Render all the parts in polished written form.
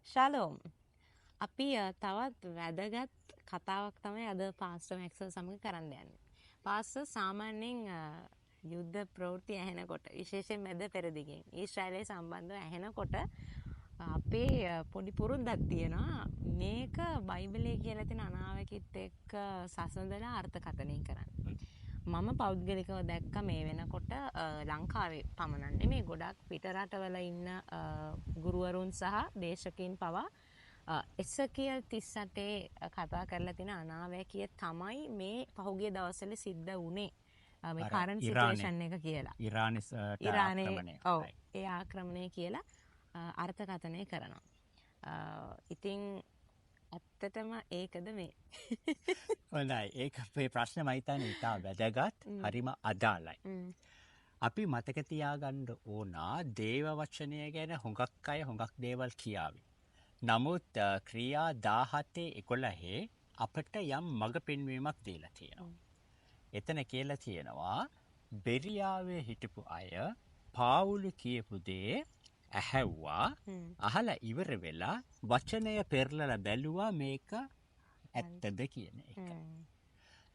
ශාලෝම් අපි තවත් වැදගත් කතාවක් තමයි අද පාස්ටර් මැක්ස්වල් සමග කරන්න යන්නේ. පාස්ටර් සාමාන්‍යයෙන් යුද්ධ ප්‍රවෘත්ති ඇහෙනකොට විශේෂයෙන් මැද පෙරදිගින් ඊශ්‍රායලය සම්බන්ධව ඇහෙනකොට අපේ පොඩි පුරුද්දක් තියෙනවා මේක බයිබලයේ කියලා තියෙන අනාවැකිත් එක්ක සසඳලා අර්ථකථනය කරන්න. මම පෞද්ගලිකව දැක්ක මේ වෙනකොට ලංකාවේ පමණක් නෙමෙයි ගොඩක් පිටරටවල ඉන්න ගුරුවරුන් සහ දේශකයන් පවා එසකියල් 38 කතා කරලා තියෙන අනාවැකිය තමයි මේ පහුගිය දවස්වල සිද්ධ වුණේ මේ කරන්ට් සිටුේෂන් එක කියලා. ඉරානයේ ඔව් ඒ ආක්‍රමණය කියලා අර්ථකථනය කරනවා. ඉතින් ඇත්තටම ඒකද මේ හොඳයි ඒක මේ ප්‍රශ්නේ මම හිතන්නේ ඉතා වැදගත් හරිම අදාළයි. අපි මතක තියාගන්න ඕන දේව වචනය ගැන හුඟක් අය හුඟක් දේවල් කියාවි. නමුත් ක්‍රියා 17:11 අපට යම් මඟ පෙන්වීමක් දීලා තියෙනවා. එතන කියලා තියෙනවා බෙරියාවේ හිටපු අය පාවුලු කියපු දේ ඇහැව්වා අහලා ඉවර වෙලා වචනය පෙරලලා බැලුවා මේක ඇත්තද කියන එක.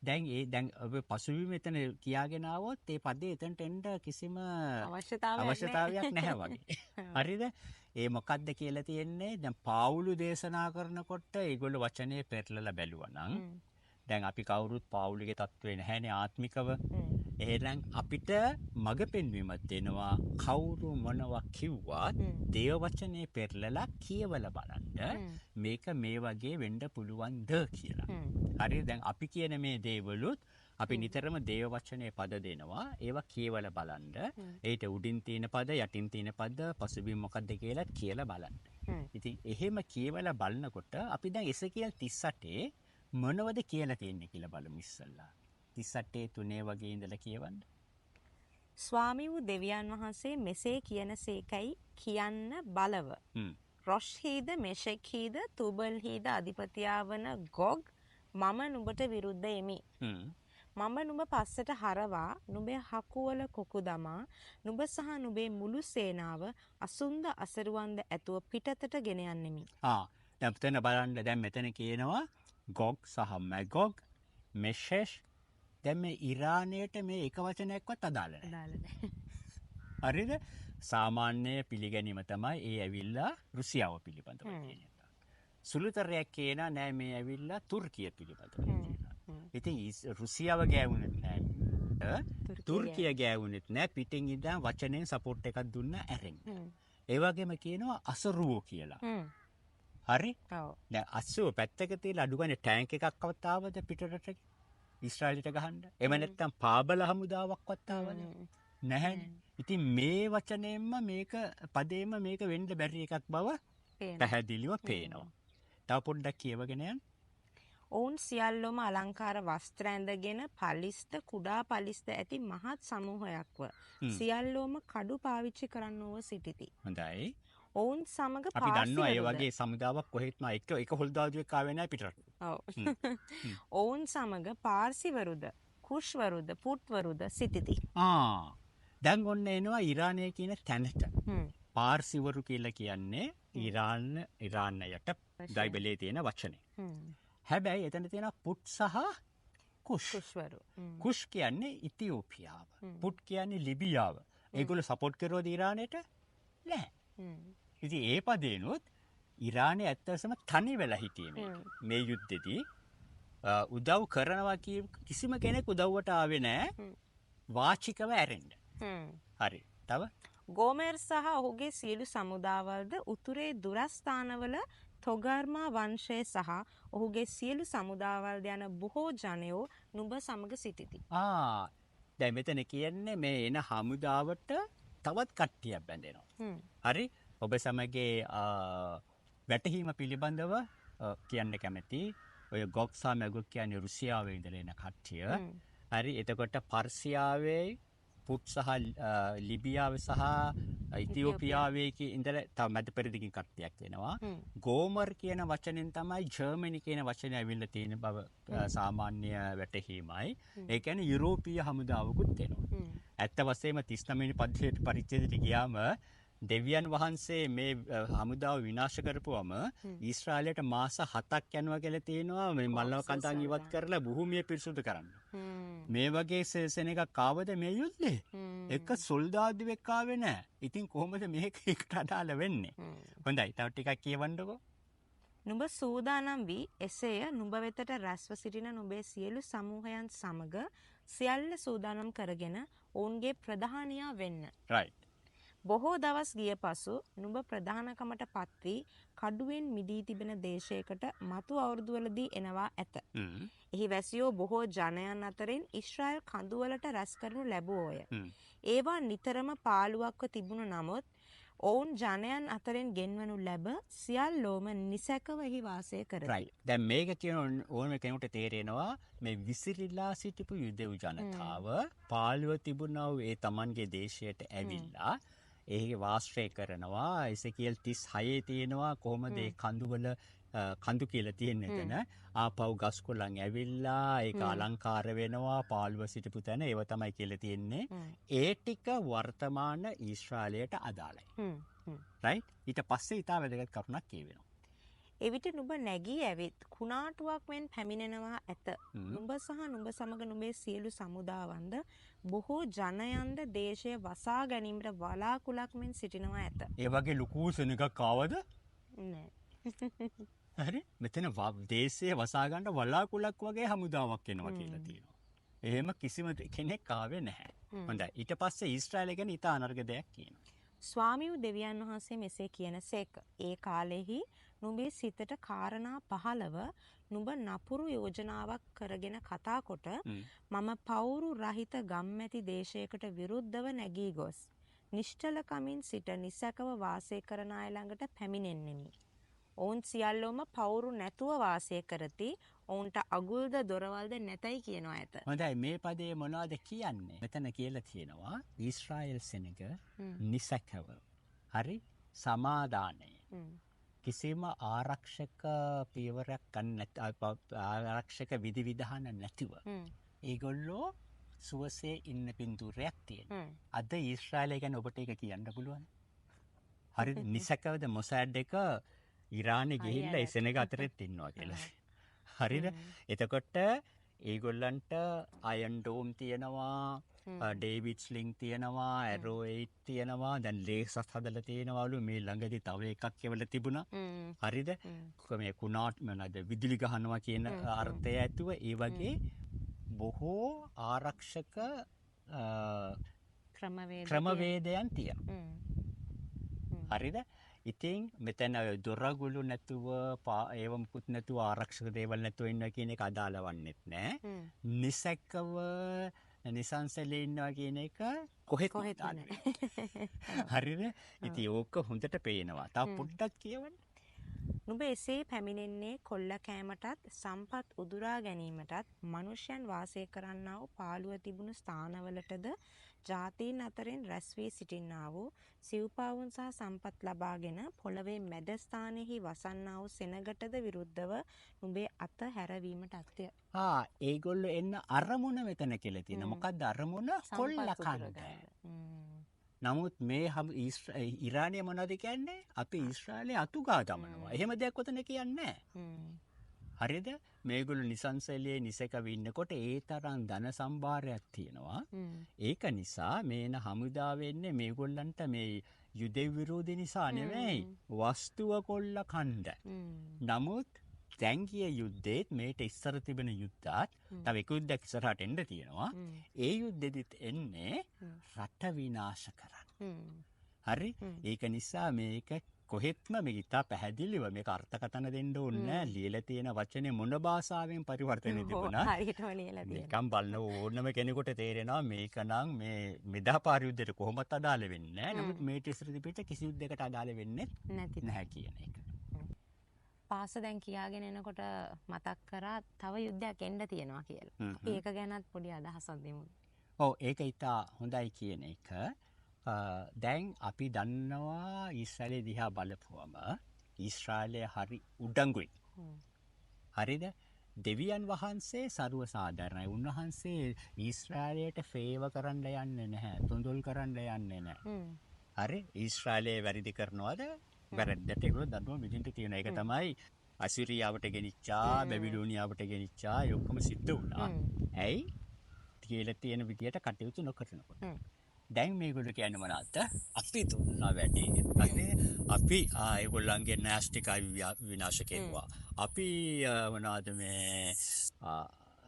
දැන් ඔබ පසුබිම එතන කියාගෙන ආවොත් ඒ පදේ එතනට එන්න කිසිම අවශ්‍යතාවයක් නැහැ වගේ. හරිද? ඒ මොකද්ද කියලා තියෙන්නේ දැන් පාවුලු දේශනා කරනකොට ඒගොල්ලෝ වචනේ පෙරලලා බැලුවා නම් දැන් අපි කවුරුත් පාවුලුගේ තත්ත්වේ නැහැනේ ආත්මිකව. එහෙනම් අපිට මඟ පෙන්වීමක් දෙනවා කවුරු මොනවා කිව්වත් දේව වචනේ පෙරලලා කියවලා බලන්න මේක මේ වගේ වෙන්න පුළුවන්ද කියලා. හරිද? දැන් අපි කියන මේ දේවලුත් අපි නිතරම දේව වචනේ පද දෙනවා ඒවා කියවලා බලන්න. ඒට උඩින් තියෙන පද යටින් තියෙන පද පසුබිම් මොකද්ද කියලා කියලා බලන්න. ඉතින් එහෙම කියවලා බලනකොට අපි දැන් එසකියල් 38 මොනවද කියලා තියෙන්නේ කියලා බලමු ඉස්සල්ලා. 38:3 වගේ ඉඳලා කියවන්න. ස්වාමී වූ දෙවියන් වහන්සේ මෙසේ කියනසේකයි කියන්න බලව. රොෂ්හීද මෙෂෙක්හීද තුබල්හීද අධිපතියා වන ගොග් මම නුඹට විරුද්ධ එමි. මම නුඹ පස්සට හරවා නුඹේ හකුවල කොකු දමා නුඹ සහ නුඹේ මුළු සේනාව අසුන්ද අසරුවන්ද ඇතුව පිටතට ගෙන යන්නෙමි. දැන් මෙතන බලන්න දැන් මෙතන කියනවා ගොග් සහ මැගොග් මෙෂෙෂ් දැන් මේ ඉරානයට මේ එක වචනයක්වත් අදාළ නැහැ. හරිද? සාමාන්‍ය පිළිගැනීම තමයි ඒ ඇවිල්ලා රුසියාව පිළිබඳව කියන එක. සුළුතරයක් කියනවා නෑ මේ ඇවිල්ලා තුර්කිය පිළිබඳව කියනවා. ඉතින් රුසියාව ගෑවුනෙත් නෑ. තුර්කිය ගෑවුනෙත් නෑ. පිටින් ඉඳන් වචනෙන් සපෝට් එකක් දුන්න ඇරෙන්න. ඒ වගේම කියනවා අසරුවෝ කියලා. හරි? ඔව්. දැන් අස්සුව පැත්තක තියලා අඩු ගානේ ටැංක් එකක්වත් ආවද පිටරට ඊශ්‍රායලයට ගහන්න? එහෙම නැත්නම් පාබල හමුදාවක්වත් ආවද? නැහැනේ. ඉතින් මේ වචනයෙන්ම මේක පදේම මේක වෙන්න බැරි එකක් බව පැහැදිලිව පේනවා. තව පොඩ්ඩක් කියවගෙන යන්න. ඔවුන් සියල්ලොම අලංකාර වස්ත්‍ර ඇඳගෙන පලිස්ත කුඩා පලිස්ත ඇති මහත් සමූහයක්ව සියල්ලෝම කඩු පාවිච්චි කරන්නව සිටිති. හොඳයි. ඔවුන් සමග අපි දන්නවා ඒ වගේ සමුදාවක් කොහෙත්ම එක හොල්දාදුවෙක් ආවේ නැහැ පිටරට. ඔව්. ඔවුන් සමග පාර්සිවරුද කුෂ්වරුද පුට්වරුද සිටිති. දැන් ඔන්න එනවා ඉරානය කියන තැනට. පාර්සිවරු කියලා කියන්නේ ඉරානයට බයිබලයේ තියෙන වචනේ. හැබැයි එතන තියෙන පුට් සහ කුෂ්වරු. කුෂ් කියන්නේ ඉතියෝපියාව. පුට් කියන්නේ ලිබියාව. ඒගොල්ලෝ සපෝට් කරවද ඉරානයට? නැහැ. ඉතින් ඒ පදේනොත් ඉරානය ඇත්තටම තනි වෙලා හිටියේ මේ යුද්ධෙදී උදව් කරනවා කිසිම කෙනෙක් උදව්වට ආවේ නැහැ වාචිකව ඇරෙන්න. හරි. තව ගෝමර් සහ ඔහුගේ සියලු සමුදාවල්ද උතුරේ දුරස්ථානවල තොගර්මා වංශය සහ ඔහුගේ සියලු සමුදාවල්ද යන බොහෝ ජනයෝ නුඹ සමග සිටිති. දැන් මෙතන කියන්නේ මේ එන හමුදාවට තවත් කට්ටියක් බැඳෙනවා. හරි? ඔබ සමගේ වැටහීම පිළිබඳව කියන්න කැමති. ඔය ගොග් සහ මැගොග් කියන්නේ රුසියාවේ ඉඳලා එන කට්ටිය. හරි? එතකොට පර්සියාවේ පුට් සහ ලිබියාවේ සහ ඉතියෝපියාවේ ඉඳලා තව මැද පෙරදිගින් කට්ටියක් වෙනවා. ගෝමර් කියන වචනෙන් තමයි ජර්මනි කියන වචනේ ඇවිල්ලා තියෙන බව සාමාන්‍ය වැටහීමයි. ඒ කියන්නේ යුරෝපීය හමුදාවකුත් එනවා. ඇත්ත වශයෙන්ම 39 වෙනි පරිච්ඡේදයට ගියාම දෙවියන් වහන්සේ මේ හමුදාව විනාශ කරපුවම ඊශ්‍රායලයට මාස 7ක් යනවා කියලා තියෙනවා මේ මල්ලව කන්දන් ඉවත් කරලා භූමිය පිරිසුදු කරන්න. මේ වගේ සෙනෙකක් ආවද මේ යුද්ධේ? එක සොල්දාදුවෙක් ආවේ නැහැ. ඉතින් කොහොමද මේකට අදාළ වෙන්නේ? හොඳයි. තව ටිකක් කියවන්නකෝ. නුඹ සූදානම් වී එසේය නුඹ වෙතට රැස්ව සිටින නුඹේ සියලු සමූහයන් සමග සියල්ල සූදානම් කරගෙන ඔවුන්ගේ ප්‍රධානියා වෙන්න. right. බොහෝ දවස් ගිය පසු නුඹ ප්‍රධානකමට පත් වී කඩුවෙන් මිදී තිබෙන දේශයකට මතු අවුරුදුවලදී එනවා ඇත. එහි වැසියෝ බොහෝ ජනයන් අතරින් ඊශ්‍රායල් කඳුවලට රැස් කරනු ලැබුවෝය. ඒවා නිතරම පාළුවක්ව තිබුණු නමුත් ඔවුන් ජනයන් අතරින් ගෙන්වනු ලැබ සියල්ලෝම නිසැකව එහි වාසය කරති. right. දැන් මේක කියන ඕනම කෙනෙකුට තේරෙනවා මේ විසිරිලා සිටිපු යුදෙව් ජනතාව පාළුව තිබුණා වූ ඒ Tamanගේ දේශයට ඇවිල්ලා ඒ වාශ්‍රය කරනවා. එසේකියල් 36 තියෙනවා කොහොමද ඒ කඳුවල කඳු කියලා තියෙන එතන ආපහු ගස් කොළන් ඇවිල්ලා ඒක අලංකාර වෙනවා පාළුව සිටපු තැන ඒව තමයි කියලා තියෙන්නේ. ඒ ටික වර්තමාන ඊශ්‍රායලයට අදාළයි. right. ඊට පස්සේ ඊට වැදගත් කරුණක් කියවෙනවා. එවිට නුඹ නැගී ඇවිත් කුණාටුවක් මෙන් පැමිණෙනවා ඇත. නුඹ සහ නුඹ සමග නුඹේ සියලු සමුදාවන්ද බොහෝ ජනයන්ද දේශය වසා ගැනීමට වලාකුලක් මෙන් සිටිනවා ඇත. ඒ වගේ ලොකු සෙනඟක් ආවද? නෑ. හරි. මෙතන දේශය වසා ගන්න වලාකුලක් වගේ හමුදාවක් එනවා කියලා තියෙනවා. එහෙම කිසිම කෙනෙක් ආවේ නැහැ. හොඳයි. ඊට පස්සේ ඊශ්‍රායල ගැන ඊට අනර්ග දෙයක් කියනවා. ස්වාමී වූ දෙවියන් වහන්සේ මෙසේ කියනසේක. ඒ කාලෙහි නුඹේ සිතට කාරණා 15 නුඹ නපුරු යෝජනාවක් කරගෙන කතා කොට මම පවුරු රහිත ගම්මැති දේශයකට විරුද්ධව නැගී ගොස් නිශ්චලකමින් සිට නිසැකව වාසය කරන අය ළඟට පැමිණෙන්නෙමි. ඔවුන් සියල්ලෝම පවුරු නැතුව වාසය කරති. ඔවුන්ට අගුල්ද දොරවල්ද නැතයි කියනවා ඇත. හොඳයි මේ පදේ මොනවද කියන්නේ? මෙතන කියලා තියෙනවා ඊශ්‍රායල් සෙනඟ නිසැකව. හරි සමාදානය. කිසිම ආරක්ෂක පියවරක් ගන්න ආරක්ෂක විධිවිධාන නැතිව. ඒගොල්ලෝ සුවසේ ඉන්න පින්තූරයක් තියෙනවා. අද ඊශ්‍රායලය ගැන ඔබට ඒක කියන්න පුළුවන්. හරි නිසැකවද මොසාඩ් එක ඉරානෙ ගිහිල්ලා ඒ සෙනඟ අතරෙත් ඉන්නවා කියලා. හරිද? එතකොට ඒගොල්ලන්ට අයන් ඩෝම් තියෙනවා, ඩේවිඩ් ස්ලිං තියෙනවා, ඇරෝ 8 තියෙනවා, දැන් ලේසස් හදලා තියෙනවලු මේ ළඟදී තව එකක් එවල තිබුණා. හරිද? මේ කුණාට් මොනවාද විදුලි ගහනවා කියන අර්ථය ඇතුව ඒ වගේ බොහෝ ආරක්ෂක ක්‍රමවේදයන් තියෙනවා. හරිද? ඉතින් මෙතන දොරගුළු නැතුව ඒව මුකුත් නැතුව ආරක්ෂක දේවල් නැතුව ඉන්න කියන එක අදාළ වන්නේත් නෑ. නිසැකව නිසංසලේ ඉන්නවා කියන එක කොහෙත් නැහැ. හරිද? ඉතින් ඕක හොඳට පේනවා. තව පොඩ්ඩක් කියවන්න. නුඹ එසේ පැමිණෙන්නේ කොල්ල කෑමටත් සම්පත් උදුරා ගැනීමටත් මනුෂ්‍යයන් වාසය කරන්නා වූ පාළුව තිබුණු ස්ථානවලටද ජාතීන් අතරින් රැස් වී සිටින්නා වූ සිව්පාවුන් සහ සම්පත් ලබාගෙන පොළවේ මැද ස්ථානයෙහි වසන්නා වූ සෙනගටද විරුද්ධව නුඹේ අත හැරවීමටත්ය. ඒගොල්ලෝ එන්න අරමුණ මෙතන කියලා තියෙනවා. මොකද්ද අරමුණ? කොල්ල කන්න. නමුත් මේ ඉරානය මොනවද කියන්නේ? අපි ඊශ්‍රායලේ අතුගා දමනවා. එහෙම දෙයක් ඔතන කියන්නේ නැහැ. හරිද? මේගොල්ලෝ නිසංසලයේ නිසකව ඉන්නකොට ඒ තරම් ධන සම්භාරයක් තියෙනවා. ඒක නිසා මේන හමුදාව වෙන්නේ මේගොල්ලන්ට මේ යුදෙව් විරෝධී නිසා නෙවෙයි. වස්තුව කොල්ල කණ්ඩ. නමුත් දැන් ගිය යුද්ධෙත් මේට ඉස්සර තිබෙන යුද්ධات තව එක යුද්ධයක් ඉස්සරහට එන්න තියෙනවා. ඒ යුද්ධෙදිත් එන්නේ රට විනාශ කරන්න. හරි? ඒක නිසා මේක කොහෙත්ම මේක ඉතා පැහැදිලිව මේක අර්ථකථන දෙන්න ඕනේ නැහැ. ලියලා තියෙන වචනේ මොන භාෂාවෙන් පරිවර්තනය තිබුණා. හරියටම ලියලා තියෙනවා. නිකම් බලන ඕනම කෙනෙකුට තේරෙනවා මේක නම් මේ මෙදාපාර යුද්ධයට කොහොමත් අදාළ වෙන්නේ නැහැ. නමුත් මේට ඉස්සර තිබිච්ච කිසි යුද්ධයකට අදාළ වෙන්නේ නැහැ කියන එක. පාස දැන් කියාගෙන එනකොට මතක් කරා තව යුද්ධයක් එන්න තියෙනවා කියලා. අපි ඒක ගැනත් පොඩි අදහසක් දෙමු. ඔව් ඒක ඉතා හොඳයි කියන එක. දැන් අපි දන්නවා ඊශ්‍රායලය දිහා බලපුවම ඊශ්‍රායලය හරි උඩඟුයි. හරිද? දෙවියන් වහන්සේ සර්ව සාධාරණයි. උන්වහන්සේ ඊශ්‍රායලයට ෆේව කරන්න යන්නේ නැහැ. තුන්දොල් කරන්න යන්නේ නැහැ. හරි ඊශ්‍රායලයේ වැරදි කරනවාද වැරද්දට ඒගොල්ලෝ දඬුවම් විඳින්න තියෙන එක තමයි අසිරියාවට ගෙනිච්චා බැබිලෝනියාවට ගෙනිච්චා ඒ ඔක්කොම සිද්ධ වුණා. ඇයි? කියලා තියෙන විදියට කටයුතු නොකරනකොට. දැන් මේගොල්ලෝ කියන්නේ මොනවද? අපි දුන්නා වැඩි. අපි ඒගොල්ලන්ගේ නාස්ටික විනාශ කෙරුවා. අපි මොනවද මේ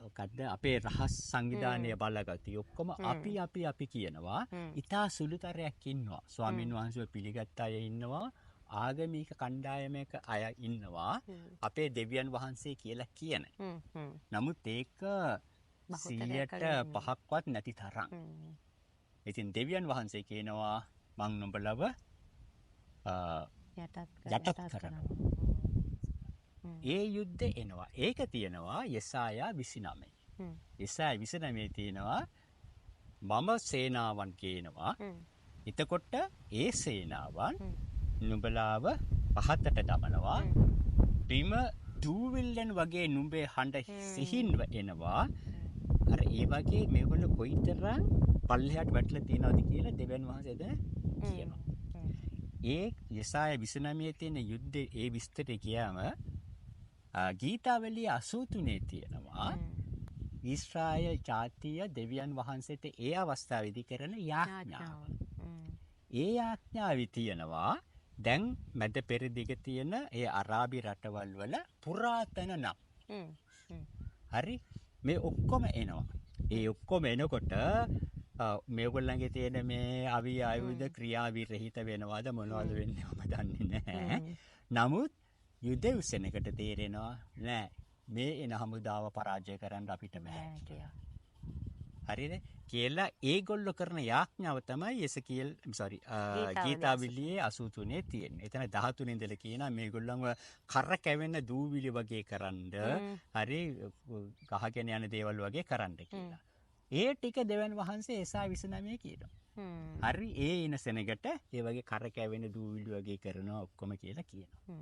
මොකද්ද අපේ රහස් සංවිධානය බලගත්තී ඔක්කොම අපි කියනවා. ඉතා සුළුතරයක් ඉන්නවා. ස්වාමීන් වහන්සේව පිළිගත් අය ඉන්නවා. ආගමික කණ්ඩායමක අය ඉන්නවා. අපේ දෙවියන් වහන්සේ කියලා කියන. නමුත් ඒක 100%ක්වත් නැති තරම්. ඉතින් දෙවියන් වහන්සේ කියනවා මං නුඹලව යටත් කරනවා. ඒ යුද්ධ එනවා. ඒක තියෙනවා යෙසායා 29. යෙසායා 29 තියෙනවා මම සේනාවන් කියනවා. එතකොට ඒ සේනාවන් නුඹලාව පහතට දමනවා. බිම දූවිල්ලන් වගේ නුඹේ හඬ සිහින්ව එනවා. අර ඒ වගේ මේගොල්ලෝ කොයිතරම් පල්ලෙහාට වැටලා තියනවද කියලා දෙවියන් වහන්සේ දැන් කියනවා. ඒ යෙසායා 29 තියෙන යුද්ධේ ඒ විස්තරේ කියාම ගීතාවලිය 83 තියෙනවා. ඊශ්‍රායල් ජාතිය දෙවියන් වහන්සේට ඒ අවස්ථාවේදී කරන යාඥාව. ඒ යාඥාවේ තියෙනවා දැන් මැද පෙරදිග තියෙන ඒ අරාබි රටවල් වල පුරාතන නම්. හරි මේ ඔක්කොම එනවා. ඒ ඔක්කොම එනකොට මේගොල්ලන්ගේ තියෙන මේ ආයුධ ක්‍රියා විරහිත වෙනවද මොනවද වෙන්නේ මම දන්නේ නැහැ. නමුත් යුද්ධ උසෙනකට තේරෙනවා නෑ මේ එන හමුදාව පරාජය කරන්න අපිට බෑ කියලා. හරිද? කියලා ඒගොල්ලෝ කරන යාඥාව තමයි ගීතාවලියේ 83 තියෙන්නේ. එතන 13 ඉඳලා කියනවා මේගොල්ලන්ව කර කැවෙන දූවිලි වගේ කරන්න, හරි ගහගෙන යන දේවල් වගේ කරන්න කියලා. ඒ ටික දෙවියන් වහන්සේ ඒසා 29 කියනවා. හරි ඒ එන සෙනගට ඒ වගේ කර කැවෙන දූවිලි වගේ කරනවා ඔක්කොම කියලා කියනවා.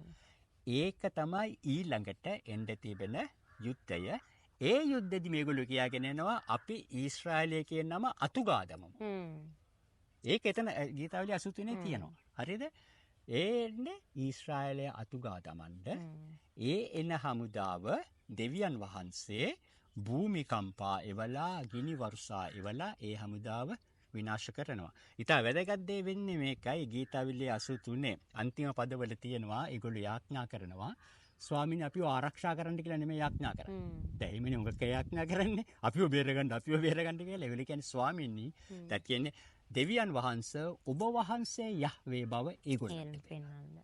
ඒක තමයි ඊළඟට එන්න තිබෙන යුද්ධය. ඒ යුද්ධෙදි මේගොල්ලෝ කියාගෙන යනවා අපි ඊශ්‍රායලයේ කියන නම අතුගාදමමු. ඒක එතන ගීතාවලිය 83 තියෙනවා. හරිද? ඒන්නේ ඊශ්‍රායලයේ අතුගාදමන්න ඒ එන හමුදාව දෙවියන් වහන්සේ භූමිකම්පා එවලා ගිනි වර්ෂා එවලා ඒ හමුදාව විනාශ කරනවා. ඉතින් වැදගත් දේ වෙන්නේ මේකයි ගීතාවලිය 83 අන්තිම පදවල තියෙනවා ඒගොල්ලෝ යාඥා කරනවා ස්වාමීනි අපිව ආරක්ෂා කරන්න කියලා නෙමෙයි යාඥා කරන්නේ. දැන් එimhe උඟක යාඥා කරන්නේ අපිව බේරගන්න කියලා. ඒගොල්ලෝ කියන්නේ ස්වාමීනි that කියන්නේ දෙවියන් වහන්සේ ඔබ වහන්සේ යහ්වේ බව ඒගොල්ලන්ට පෙන්වන්න.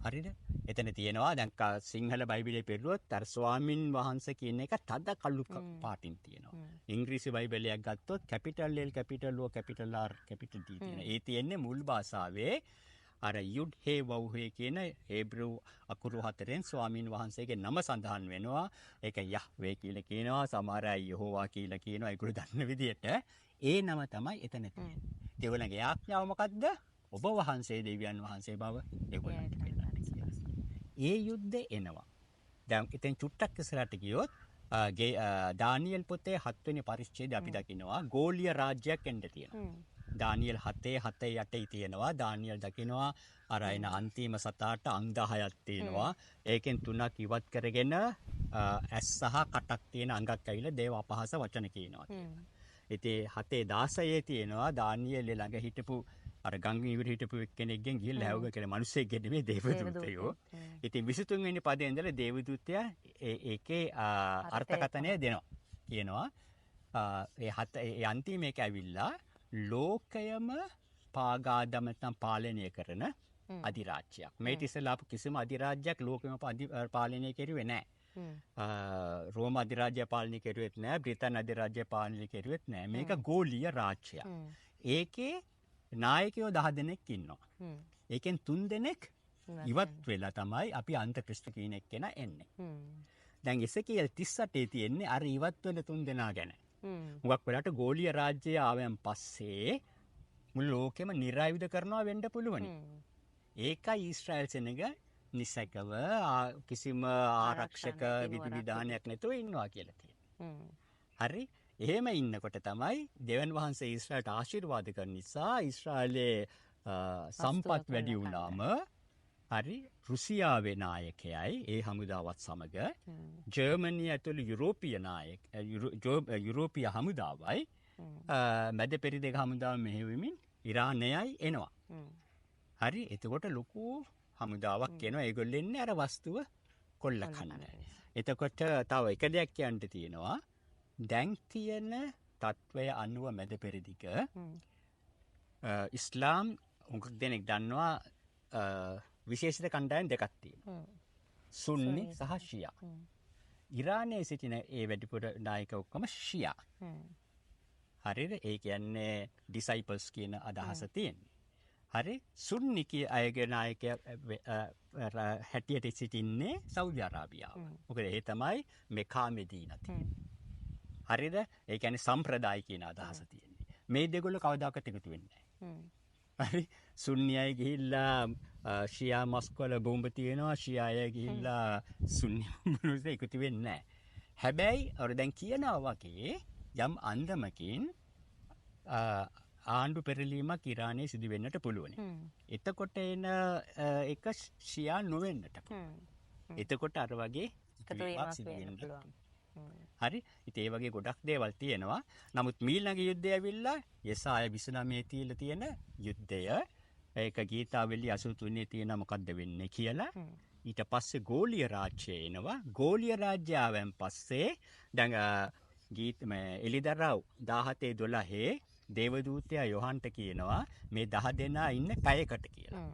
හරිද? එතන තියෙනවා දැන් සිංහල බයිබලයේ පෙරළුවොත් අර ස්වාමින් වහන්සේ කියන එක තද කළු පාටින් තියෙනවා. ඉංග්‍රීසි බයිබලයක් ගත්තොත් capital L capital O capital R capital D තියෙනවා. ඒ තියෙන්නේ මුල් භාෂාවේ අර යුඩ් හේ වව් හේ කියන හේබ්‍රු අකුරු හතරෙන් ස්වාමින් වහන්සේගේ නම සඳහන් වෙනවා. ඒක යහ්වේ කියලා කියනවා. සමහර අය යෙහෝවා කියලා කියනවා. ඒගොල්ලෝ දන්න විදිහට ඒ නම තමයි එතන තියෙන්නේ. ඒගොල්ලන්ගේ ආඥාව මොකද්ද? ඔබ වහන්සේ දෙවියන් වහන්සේ බව ඒගොල්ලන්ට පෙන්නන්න කියලා. ඒ යුද්ධේ එනවා. දැන් ඉතින් චුට්ටක් ඉස්සරහට ගියොත් දානියෙල් පොතේ 7 වෙනි පරිච්ඡේදය අපි දකිනවා ගෝලීය රාජ්‍යයක් එන්න තියෙනවා. දානියෙල් 7:8 තියෙනවා. දානියෙල් දකිනවා අර එන අන්තිම සතාට අංග 10ක් තියෙනවා. ඒකෙන් 3ක් ඉවත් කරගෙන ඇස් සහ කටක් තියෙන අංගක් ඇවිල්ලා දේව අපහාස වචන කියනවා. ඉතින් 7:16 තියෙනවා දානියෙල් ළඟ හිටපු අර ගංග ඉවර හිටපු කෙනෙක්ගෙන් ගිහිල්ලා හැවුව කියලා මිනිස්සෙක්ගෙන් නෙමෙයි දේවදූතයෝ. ඉතින් 23 වෙනි පදේ ඉඳලා දේවදූතයා ඒකේ අර්ථකථනය දෙනවා. කියනවා ඒ අන්තිම එක ඇවිල්ලා ලෝකයම පාගාදම නැත්නම් පාලනය කරන අධිරාජ්‍යයක්. මේ ඉතිසලා කිසිම අධිරාජ්‍යයක් ලෝකෙම පාලනය කෙරුවේ නැහැ. රෝම අධිරාජ්‍ය පාලනය කෙරුවෙත් නැහැ. බ්‍රිතාන්‍ය අධිරාජ්‍ය පාලනය කෙරුවෙත් නැහැ. මේක ගෝලීය රාජ්‍යයක්. ඒකේ නායකයෝ 10 දෙනෙක් ඉන්නවා. ඒකෙන් 3 දෙනෙක් ඉවත් වෙලා තමයි අපි අන්තක්‍රිස්ත කියන එක්කෙනා එන්නේ. දැන් එසේකියල් 38 තියෙන්නේ අර ඉවත් වෙන 3 දෙනා ගැන. මුගක් වෙලාට ගෝලීය රාජ්‍යය ආවයන් පස්සේ මුළු ලෝකෙම නිර්ආයුධ කරනවා වෙන්න පුළුවනි. ඒකයි ඊශ්‍රායල් සෙනග නිසකව කිසිම ආරක්ෂක විධි විධානයක් නැතුව ඉන්නවා කියලා තියෙනවා. හරි එහෙම ඉන්නකොට තමයි දෙවන් වහන්සේ ඊශ්‍රායලට ආශිර්වාද කරන නිසා ඊශ්‍රායලයේ සම්පත් වැඩි වුණාම හරි රුසියාවේ නායකයයි ඒ හමුදාවත් සමග ජර්මනිය ඇතුළු යුරෝපීය හමුදාවයි මැද පෙරදිග හමුදාව මෙහෙයවමින් ඉරානයයි එනවා. හරි එතකොට ලොකු හමුදාවක් එනවා ඒගොල්ලෝ එන්නේ අර වස්තුව කොල්ල කන්න. එතකොට තව එක දෙයක් කියන්න තියෙනවා. දැන් තියෙන තත්ත්වය අනුව මැද පෙරදිග ඉස්ලාම් හුඟක් දෙනෙක් දන්නවා විශේෂිත කණ්ඩායම් දෙකක් තියෙනවා. සුන්නි සහ ෂියා. ඉරානයේ සිටින ඒ වැඩිපුර නායක ඔක්කොම ෂියා. හරිද? ඒ කියන්නේ ඩිසයිපල්ස් කියන අදහස තියෙන්නේ. හරි සුන්නි කිය අයගේ නායකයා හැටියට සිටින්නේ සෞදි අරාබියාව. මොකද ඒ තමයි මෙකා මෙදීනා තියෙන්නේ. හරිද? ඒ කියන්නේ සම්ප්‍රදාය කියන අදහස තියෙන්නේ. මේ දෙගොල්ලෝ කවදාකවත් එකතු වෙන්නේ නැහැ. හරි සුන්නි අය ගිහිල්ලා ෂියා මොස්කෝල බෝම්බ තියෙනවා. ෂියා අය ගිහිල්ලා සුන්නි බෝම්බ එකතු වෙන්නේ නැහැ. හැබැයි අර දැන් කියනවා වගේ යම් අන්දමකින් ආණ්ඩු පෙරලීමක් ඉරානයේ සිදු වෙන්නට පුළුවන්. එතකොට එන එක ෂියා නොවෙන්නට පුළුවන්. එතකොට අර වගේ එකතු වීමක් වෙන්න පුළුවන්. හරි ඉතින් ඒ වගේ ගොඩක් දේවල් තියෙනවා. නමුත් මීළඟ යුද්ධය ඇවිල්ලා යසාය 29 තියලා තියෙන යුද්ධය ඒක ගීතාවලි 83 තියෙන මොකද්ද වෙන්නේ කියලා. ඊට පස්සේ ගෝලීය රාජ්‍යය එනවා. ගෝලීය රාජ්‍ය ආවෙන් පස්සේ දැන් එලිදරව් 17:12 දේවදූතයා යොහන්ට කියනවා මේ 10 දෙනා ඉන්න පැයකට කියලා.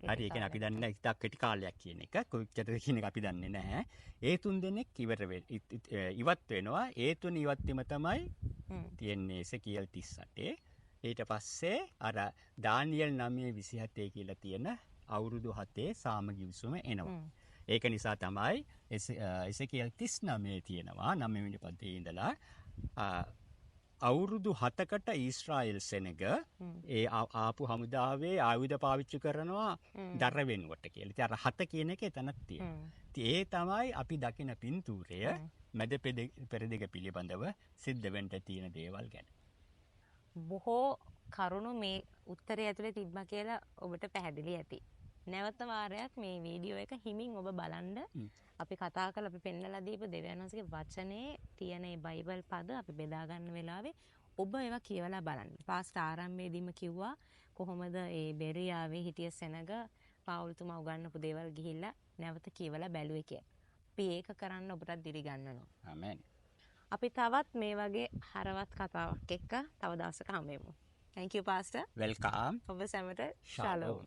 හරි ඒ කියන්නේ අපි දන්නේ නැහැ ඉතක් කෙටි කාලයක් කියන එක. කොච්චරද කියන එක අපි දන්නේ නැහැ. ඒ 3 දෙනෙක් ඉවත් වෙනවා. ඒ 3 ඉවත් වීම තමයි තියෙන්නේ එසකියල් 38. ඊට පස්සේ අර දානියෙල් 9:27 කියලා තියෙන අවුරුදු 7 සාම ගිවිසුම එනවා. ඒක නිසා තමයි එසකියල් 39 තියෙනවා 9 වෙනි පදයේ ඉඳලා අවුරුදු 7කට ඊශ්‍රායෙල් සෙනග ඒ ආපු හමුදාවේ ආයුධ පාවිච්චි කරනවා දර වෙනුවට කියලා. ඉතින් අර 7 කියන එක එතනක් තියෙනවා. ඉතින් ඒ තමයි අපි දකින පින්තූරය මැද පෙරදිග පිළිබඳව සිද්ධ වෙන්න තියෙන දේවල් ගැන. බොහෝ කරුණු මේ උත්තරය ඇතුලේ තිබ්බා කියලා ඔබට පැහැදිලි ඇති. නැවත වාරයක් මේ වීඩියෝ එක හිමින් ඔබ බලන්න. අපි කතා කරලා අපි පෙන්නලා දීපු දෙවියන් වහන්සේගේ වචනේ තියෙන මේ බයිබල් පද අපි බෙදා ගන්න වෙලාවේ ඔබ ඒවා කියවලා බලන්න. පාස්ට් ආරම්භයේදීම කිව්වා කොහොමද මේ බෙරියාවේ හිටිය සෙනග පාවුල්තුමා උගන්වපු දේවල් ගිහිල්ලා නැවත කියවලා බැලුවේ කියලා. අපි ඒක කරන්න ඔබටත් දිරි ගන්නවා. ආමෙන්. අපි තවත් මේ වගේ හරවත් කතාවක් එක්ක තව දවසක හමු වෙමු. Thank you Pastor. Welcome. ඔබ සැමට ශාලෝම්.